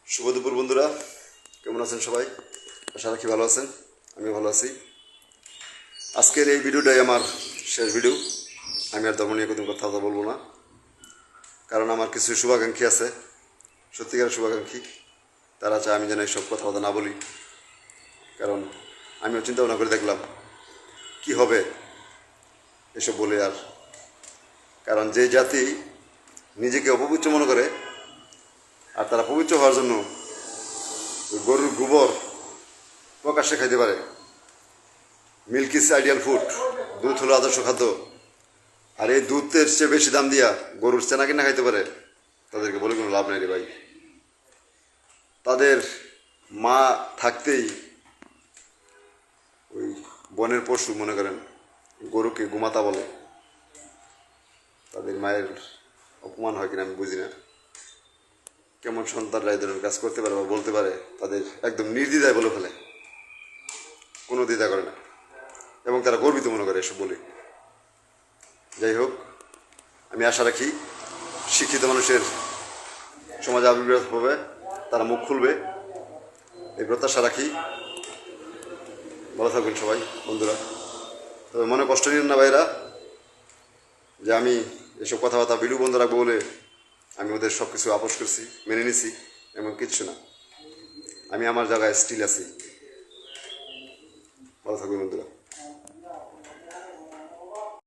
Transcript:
শুভ দুপুর বন্ধুরা, কেমন আছেন সবাই? আশা রাখি ভালো আছেন। আমি ভালো আছি। আজকের এই ভিডিওটাই আমার শেষ ভিডিও। আমি আর ধর্ম নিয়ে কোনো কথা বলবো না, কারণ আমার কিছু শুভাকাঙ্ক্ষী আছে, সত্যিকার শুভাকাঙ্ক্ষী। তারা চায় আমি যেন এইসব কথাবার্তা না বলি, কারণ আমিও চিন্তা ভাবনা করে দেখলাম কি হবে এসব বলে। আর কারণ যে জাতি নিজেকে অপবিত্র মনে করে আর তারা পবিত্র হওয়ার জন্য গরুর গোবর প্রকাশ্যে খাইতে পারে, মিল্ক ইজ আইডিয়াল ফুড, দুধ হলো আদর্শ খাদ্য, আর এই দুধের চেয়ে বেশি দাম দিয়া গরুর চেনা কিনা খাইতে পারে, তাদেরকে বলে কোনো লাভ নেই রে ভাই। তাদের মা থাকতেই ওই বনের পশু মনে করেন গরুকে গোমাতা বলে। তাদের মায়ের অপমান হয় কিনা আমি বুঝি না। কেমন সন্তানরা এই ধরনের কাজ করতে পারে বা বলতে পারে, তাদের একদম নির্দ্বিধায় বলে ফেলে, কোনো দ্বিধা করে না, এবং তারা গর্বিত মনে করে এসব বলে। যাই হোক, আমি আশা রাখি শিক্ষিত মানুষের সমাজে আবির্ভাব হবে, তারা মুখ খুলবে, এই প্রত্যাশা রাখি। ভালো থাকবেন সবাই বন্ধুরা। তবে মনে কষ্ট নিন না ভাইরা, যে আমি এসব কথাবার্তা ভিডিও বন্ধ রাখবো বলে আমি ওদের সব কিছু আপোষ করছি, মেনে নিছি, এমন কিচ্ছু না। আমি আমার জায়গায় স্টিল আছি। ভালো থাকবেন বন্ধুরা।